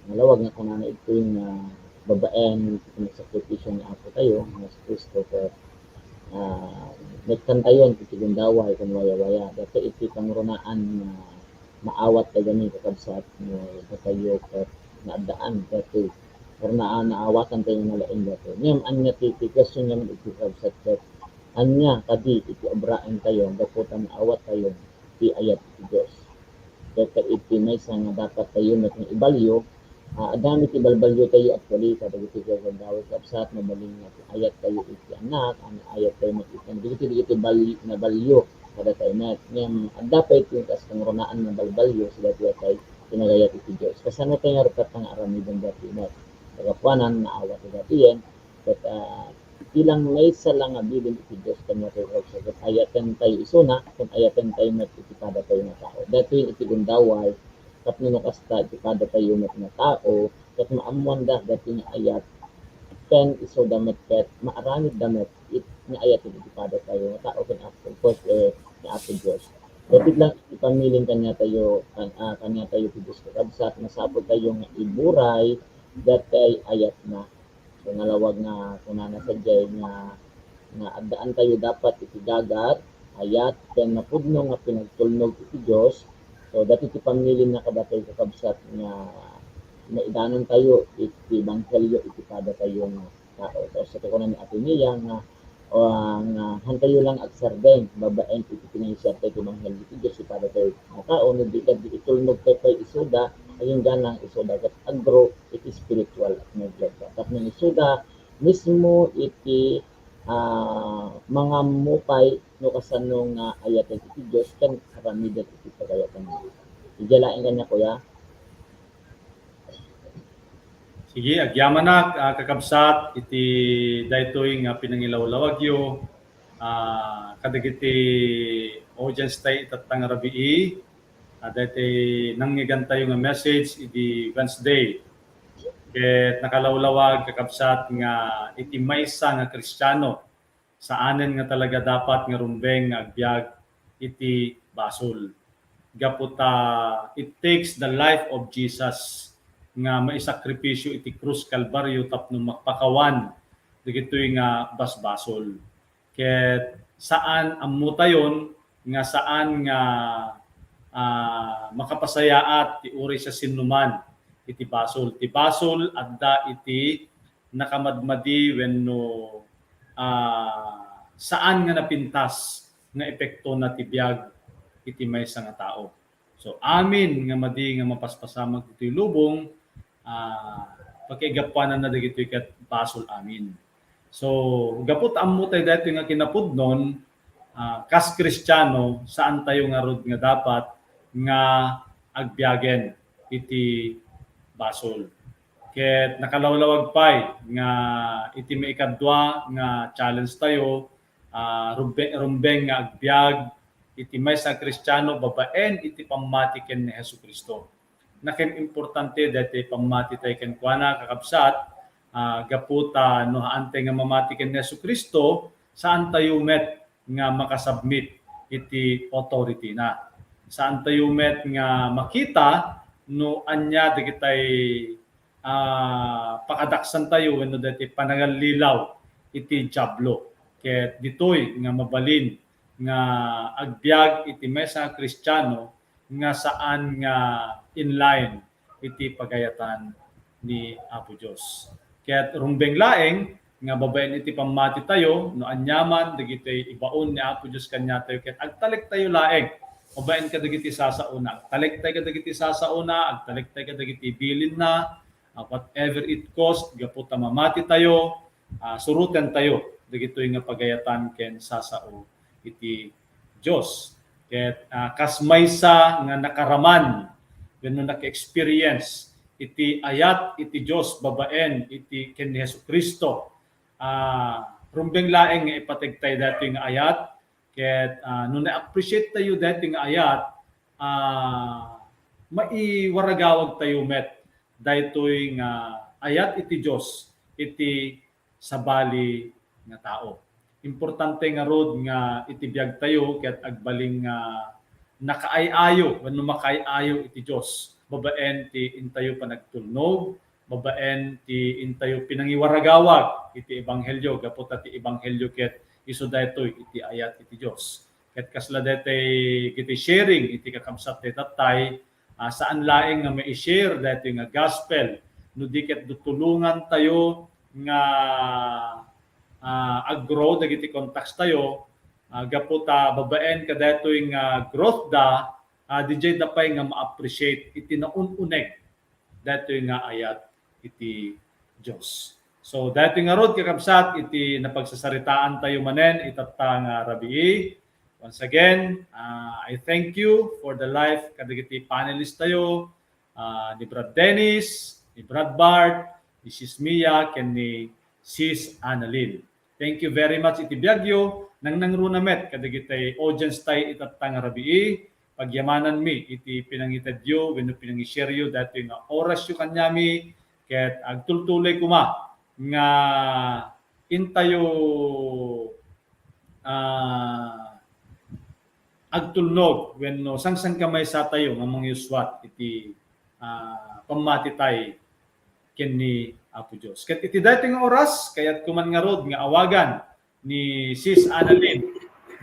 malawag nga kunana ito yung babaen iti nagsakripisyo na ako tayo nga si Kristo ket nagkantayon iti gundaway kun waya-waya dati iti pangrunaan nga maawat tayo gani kakabsat no tayo ket naadaan dati pero naawatan tayo nga laing dati ngem anya ti question nga iti kakabsat ket anya kadi iti obraen tayo gaputan awat tayo ti ayat iti Dios ket iti maysa nga dapat tayo met nga ibalyo adami ti balbalyo tayo actually kadagiti gagawin kapsat mabaling nga ayat tayo iti anak ayat tayo met iti balyo kada tayo met ngem dapat iti kas kangrunaan nga balbalyo sila tayo pinagayat iti Dios kasano tayo nga rekat nga aramidon dati met kagapuanan na awat dati yen ket ilang maysa lang nga bilin iti Dios kanya tayo ket ayatan tayo isuna ken ayatan tayo met iti kada tayo nga tao dati iti gundaway tapno no kasta iti kada tayo met nga tao ket maamuan dati nga ayat ken iso damet ket maaramid damet nga ayat iti kada tayo nga tao ken after course nga ato Dios dati lang ipamiling kanya tayo iti Dios kakabsat masapod tayo nga iburay dati ayat na so nalawag nga kunana sadyay nga addaan tayo dapat iti dagat ayat ken napudno nga pinagtulnog iti Dios so dati ti pamili na kada tayo kakabsat nga maidanon tayo iti ebanghelyo iti kada tayo nga tao so sa kuno ni Atinia nga hantayo lang agsardeng babaen iti pinangisar tayo iti ebanghelyo iti Dios iti kada tayo nga tao no di kad itulnog tayo isuda ayun ganang isuda ket agro iti spiritual knowledge tapno isuda mismo iti mga mupay no kasano nga ayat iti Dios ken karamidan iti pagayatan mo ijalain kanya kuya. Sige, agyaman na kakabsat iti daytoy nga pinangilawlawagyo kadagiti audience tayo itatang rabii daytoy nangyigan tayo nga message iti Wednesday ket nakalawlawag kakabsat nga iti maysa nga Kristiyano saanen nga talaga dapat nga rumbeng nga agbyag iti basol gaputa it takes the life of Jesus nga maisakripisyo iti krus kalbaryo tapno makpakawan digitoy nga basbasol. Ket saan ammo tayon nga saan nga makapasayaat ti uri sa sinuman iti basol. Ti basol adda iti nakamadmadi wenno saan nga napintas nga epekto na ti biag iti maysa nga tao. So amin nga madi nga mapaspasamag iti lubong pagkaigapuanan na dagitoy ket basol amin. So gapot ammo tayo dito nga kinapudnon kas Kristiyano saan tayo nga rod nga dapat nga agbiagen iti basol. Ket nakalawlawag pay nga iti maikadwa nga challenge tayo rumbeng nga agbiag iti maysa Kristiyano babaen iti pammati ken ni Hesukristo. Naken importante dati pammati tayo ken kuana kakabsat gaputa no haante nga mamati ken ni Hesukristo saan tayo met nga makasubmit iti authority na. Saan tayo met nga makita no anya dagitay pakadaksan tayo wenno dati panangalilaw iti diablo. Ket ditoy nga mabalin nga agbiag iti maysa Kristiyano nga saan nga inline iti pagayatan ni Apo Dios. Ket rumbeng laeng nga babaen iti pammati tayo no anyaman dagiti ibaon ni Apo Dios kanya tayo ket agtalek tayo laeng babaen ka dagiti sasauna agtalek tayo dagiti sasauna agtalek tayo dagiti bilin na whatever it cost gaputa mamati tayo suruten tayo dagitoy nga pagayatan ken sasao iti Dios. Ket kas maysa nga nakaraman wenno naka-experience iti ayat iti Dios babaen iti ken ni Hesukristo. Rumbeng laeng nga ipategtay dati nga ayat ket no na-appreciate tayo dati nga ayat maiwaragawag tayo met daytoy nga ayat iti Dios iti sabali nga tao. Importante nga rod nga itibiyag tayo ket agbaling nga nakaay-ayo wenno makaay-ayo iti Dios. Babaen ti intayo panagtulnog, babaen ti intayo pinangiwaragawag iti ebanghelyo gaputa ti ebanghelyo ket isu daytoy iti ayat iti Dios. Ket kasla daytoy iti sharing iti kakabsat ti tatay saan laeng nga mai-share daytoy nga gospel no di ket dutulungan tayo nga aggrow dagiti contacts tayo gaputa babaen kadaytoy nga growth da DJ dapay nga ma-appreciate iti naun-uneg daytoy nga ayat iti Dios. So daytoy nga rod kakabsat iti napagsasaritaan tayo manen itatta nga rabii. Once again, I thank you for the life kadagiti panelist tayo ni Brad Dennis, ni Brad Bart, ni Sis Mia, ken ni Sis Annalyn. Thank you very much iti biagyo nang nangrunamet kadagitay audience tayo itatta nga rabii. Pagyamanan mi iti pinangitadyo wenno pinangi-share yo dati nga oras yo kanyami ket agtultulay kuma nga intayo agtulnog wenno sangsang kamay sa tayo nga mangyuswat iti pamati tay ken ni Apo Dios. Ket iti daytoy nga oras kayat kuman nga rod nga awagan ni Sis Annalyn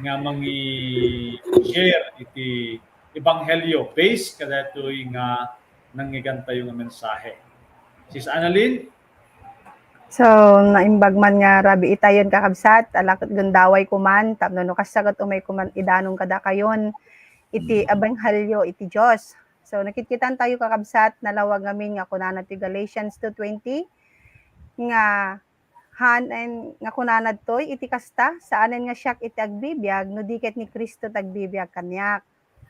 nga mangi-share iti ebanghelyo based kadaytoy nga nangyigan tayo nga mensahe. Sis Annalyn? So, naimbag man nga rabi itayon kakabsat, alakot gundaway kuman, tapno no kasagot umay kuman idanong kada kayon, iti ebanghelyo iti Dios. So, nakitkitan tayo kakabsat, nalawag ngamin nga kunana ti Galatians 2:20, nga nga kunanad toy iti kasta saanen nga siyak iti agbibiyag no diket ni Kristo tagbibiyag kanyak.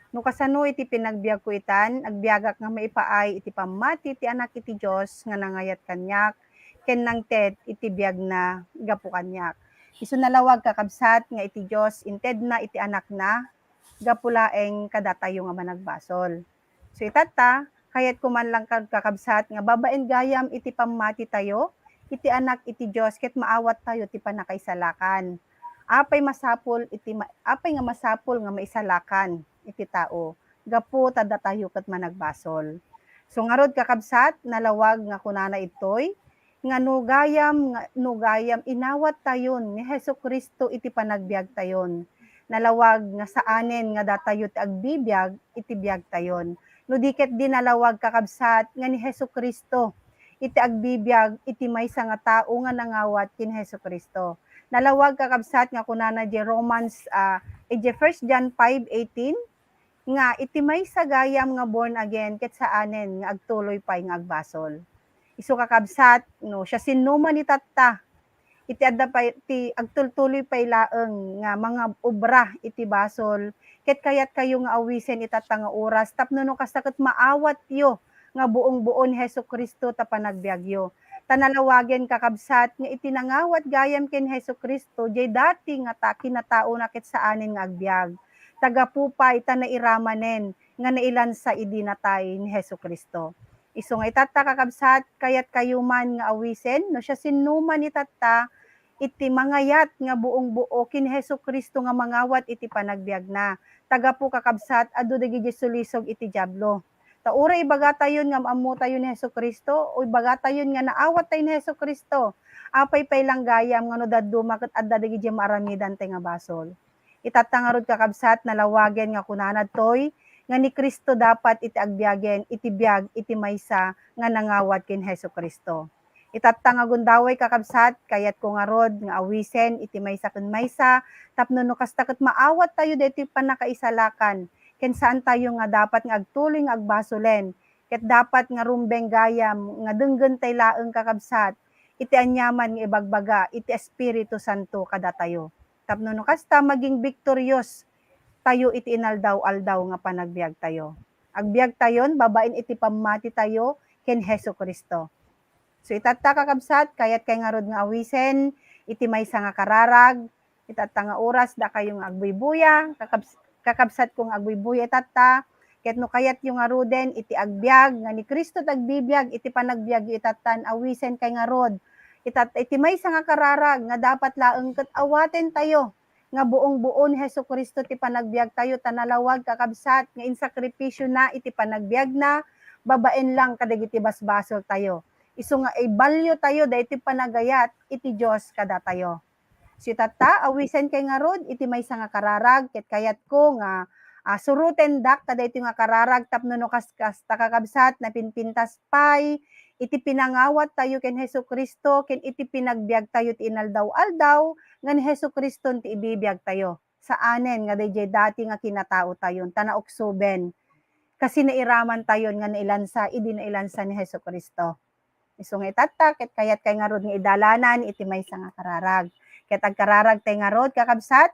No kasano iti pinagbiag ko itan agbiagak nga maipaay iti pamati ti anak iti Dios nga nangayat kanyak ken nang ted iti biag na gapu kanyak. Isu nalawag kakabsat nga iti Dios inted na iti anak na gapulaeng kadatayo nga managbasol. So itata kayat kuman lang kakabsat nga babaen gayam iti pamati tayo iti anak iti Dios ket maawat tayo ti panakaisalakan. Apay nga masapul nga maisalakan iti tao. gapu tada tayo ket managbasol. So ngarod kakabsat nalawag nga kunana itoy nga nugayam inawat tayon ni Hesukristo iti panagbiag tayon. Nalawag nga saanen nga datayo ti agbibiyag iti biag tayon. No diket din nalawag kakabsat nga ni Hesukristo iti agbibiyag iti maysa nga tao nga nangawat kin Hesukristo. Nalawag kakabsat nga kunana di Romans 1 John 5:18 nga iti maysa gayam nga born again ket saanen nga agtuloy pay nga agbasol. Isu kakabsat no siya sinuman ni tatta iti adda pay ti agtultuloy pay laeng nga mga obra iti basol ket kayat kayo nga awisen itatta nga oras tapno no kastakit maawat yo nga buong-buo ni Hesukristo ta panagbiagyo. Tanalawagen kakabsat nga itinangawat gayam ken Hesukristo jay dati nga kinatao na ket saanen nga agbiag. Tagapupay ta nairamanen nga nailansa idi natay ni Hesukristo. Isu nga itatta kakabsat kayat kayo man nga awisen no siya sinuman itatta iti mangayat nga buong-buo kin Hesukristo nga mangawat iti panagbiag na. Tagapu kakabsat adu dagiti sulisog iti diablo. Ta uray ibaga tayon nga maamu tayo ni Hesukristo o ibaga tayon nga naawat tayo ni Hesukristo. Apay pay lang gayam nga no daddo maket adda dagiti maaramidan tay nga basol. Itatangarod kakabsat nalawagen nga kunanad toy nga ni Kristo dapat iti agbiagen iti biag iti maysa nga nangawat ken Hesukristo. Itatanga gundaway kakabsat kayat ko nga rod nga awisen iti maysa ken maysa tapno no kastakit maawat tayo deti panakaisalakan ken saan tayo nga dapat nga agtuloy nga agbasolen ket dapat nga rumbeng gayam nga denggen tay laeng kakabsat iti anyaman nga ibagbaga iti Espiritu Santo kada tayo. Tapno no kasta maging victorious tayo iti inaldaw-aldaw nga panagbiag tayo. Agbiag tayon babaen iti pamati tayo ken Hesukristo. So itatta kakabsat kayat kay nga rod nga awisen iti maysa nga kararag itatta nga oras da kayo nga agbuybuya kakabsat kong agbuybuya itatta ket no kayat yung nga roden iti agbiag nga ni Kristo tagbibiyag iti panagbiag itattan awisen kay nga rod itatta iti maysa nga kararag nga dapat laeng ket awaten tayo nga buong-buo ni Hesukristo ti panagbiag tayo tanalawag kakabsat nga insakripisyo na iti panagbiag na babaen lang kadagiti basbasol tayo. Isu nga ibalyo tayo dahiti panagayat iti Dios kada tayo. Si tata awisen kay nga rod iti maysa nga kararag ket kayat ko nga suruten dak kadayto nga kararag tapno no kaskas takakabsat na pinpintas pay iti pinangawat tayo ken Hesukristo ken iti pinagbiag tayo ti inaldaw-aldaw nga ni Hesukristo ti ibibiyag tayo. Saanen nga dayjay dati nga kinatao tayon tanaoksuben kasi nairaman tayon nga nailansa idi nailansa ni Hesukristo. Isu nga itatta ket kayat kay nga rod nga idalanan iti maysa nga kararag. Ket agkararag tay nga rod kakabsat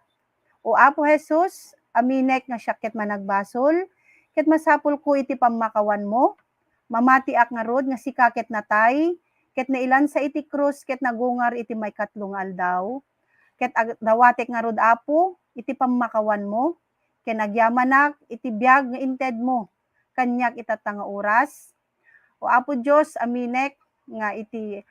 o Apo Jesus aminek nga siya ket managbasol ket masapul ko iti pamakawan mo mamatiak nga rod nga sikaket natay ket nailansa iti krus ket nagungar iti may katlong aldaw ket dawatek nga rod Apo iti pamakawan mo ken nagyamanak iti biag nga inted mo kanyak itatta nga oras o Apo Dios aminek nga iti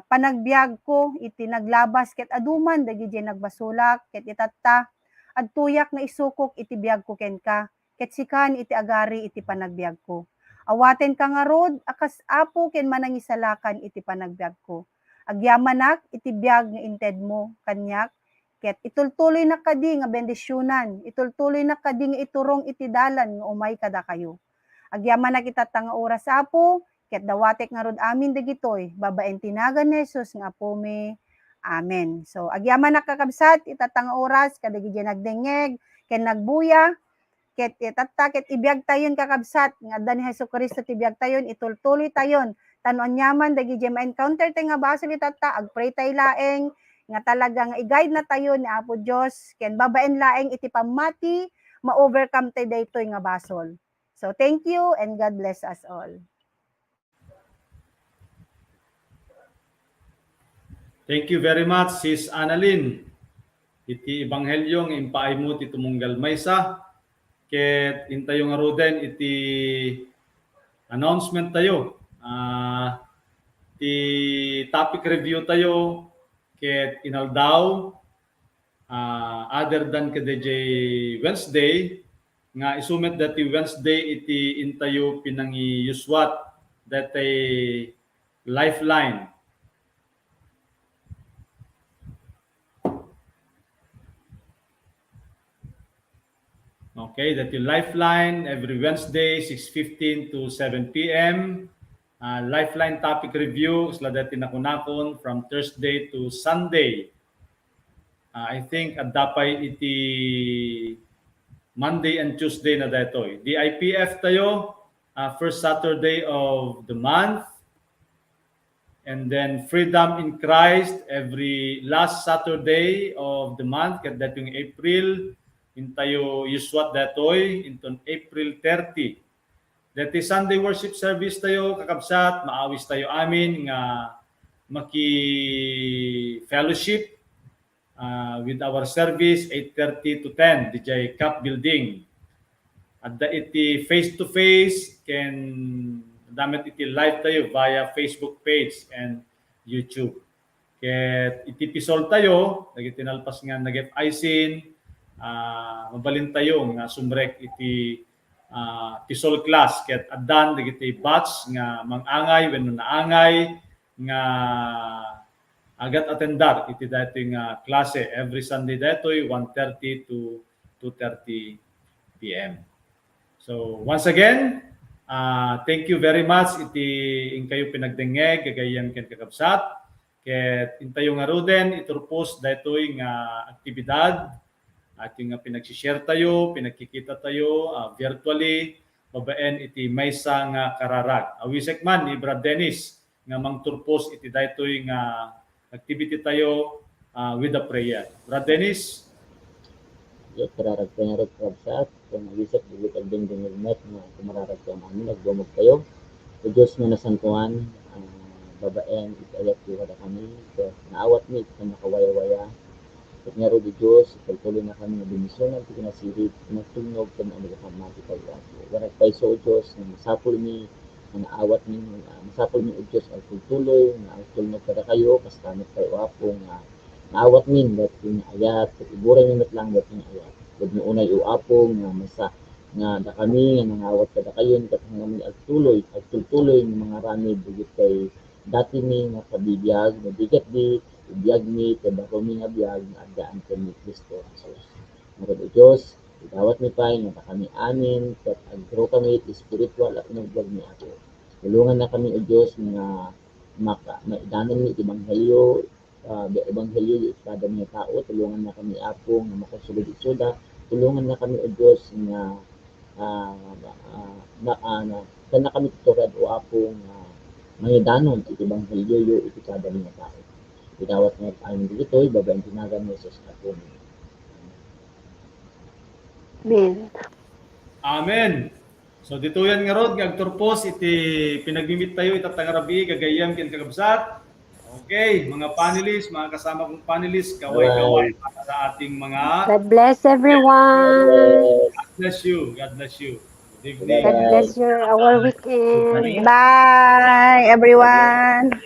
panagbiag ko iti naglabas ket aduman dagiti nagbasulak ket itatta adtuyak nga isukok iti biag ko ken ka ket sikan iti agari iti panagbiag ko. Awaten ka nga rod akas Apo ken manangisalakan iti panagbiag ko. Agyamanak iti biag nga inted mo kanyak ket itultuloy na kadi nga bendisyonan, itultuloy na kadi nga iturong iti dalan nga umay kada kayo. Agyamanak itatta nga oras Apo ket dawatek nga rod amin dagitoy babaen tinagan ni Jesus nga Apo mi. Amen. So agyaman nakakabsat itatta nga oras kadagiti nagdengeg ken nagbuya ket itatta ket ibiyag tayon kakabsat nga adda ni Hesukristo ti biyag tayon itultuloy tayon tanon nyaman dagiti ma-encounter tay nga basol itatta agpray tay laeng nga talagang i-guide na tayo ni Apo Dios ken babaen laeng iti pamati ma-overcome tay daytoy nga basol. So thank you and God bless us all. Thank you very much, Sis Annalyn. Iti ebanghelyo nga impaay mo ti tumunggal maysa ket intayo nga roden iti announcement tayo. Ti topic review tayo ket inaldaw other than kadejay Wednesday nga isumet dati Wednesday iti intayo pinangi yuswat dati lifeline. Okay, that yung Lifeline every Wednesday 6:15 to 7 p.m. Lifeline topic review isla dati nakunakon from Thursday to Sunday. I think at dapay iti Monday and Tuesday na datoy. DIPF tayo first Saturday of the month. And then Freedom in Christ every last Saturday of the month ket datong April intayo yuswat datoy inton April 30. Dati Sunday worship service tayo kakabsat maawis tayo amin nga maki fellowship with our service 8:30 to 10 DJ Cup Building. At da iti face to face can damit iti live tayo via Facebook page and YouTube. Ket iti pisol tayo dagiti tinalpas nga nag-icing mabalin tayo nga sumrek iti pisol class ket addan dagiti batch nga mangangay wenno naangay nga agat attendar iti dating klase every Sunday datoy 1:30 to 2:30 p.m. So once again, thank you very much iti kayo pinagdengeg gagayem ken kakabsat ket intayo nga ruden iturpos daytoy nga aktibidad ating pinag-share tayo, pinagkikita tayo virtually babaen iti maysa nga kararag. Awisek man ni Brad Dennis nga mangturpos iti daytoy nga activity tayo with a prayer. Brad Dennis? Yes, kararag tayo rin kakabsat. Kung nagisip, bigit ang ding net na kumararag tayo namin, nagbumog tayo. Sa Diyos nga nasantuan, babaen, itayat yung kada kami. So, naawat ni, ito nakawaya-waya. At nga rin di Diyos, ipagtuloy na kami na binisonan, ito kinasirit, nagtungnog ka na ang mati pag-wapo. Warak tayo sa Diyos, na masapol ni, na naawat ni, masapol ni o Diyos, ay tuloy, na ang tulnog kada kayo, kastamit kayo wapo, nga naawat min, dat yung ayat, at iburay nyo lang dat yung ayat. Huwag nyo unay uapong, nga masa, nga da kami, nga nangawat kada kayo, kat namin agtuloy ng mga rami, bugit kay dati ni, nga kabibiyag, nabigat di, ibiyag ni, kadako mi nga biyag, nga agdaan kami Kristo Jesus. Mga Diyos, idawat ni Pai, nga kami amin, kat agro kami, spiritual, at nagvlog ni ako. Tulungan na kami o Diyos, nga maidanan ni Ebanghelyo, Ebanghelyo kada mga tao, tulungan na kami apo, nga makasulod isuda, tulungan na kami o Diyos, nga kana kami tuturad o apo, nga mangidanon, iti Ebanghelyo, iti kada mga tao. Idawat nga amin dito, babaeng tinagan mo sa ako. Amen. Amen. So dito yan nga rod, agturpos iti pinagmimit tayo itatangarabi, gagayam ken kakabsat. Okay, mga panelists, mga kasama kong panelists, kaway-kaway para sa ating mga... God bless everyone. God bless you. God bless you. Good God evening. bless our weekend. Bye, everyone.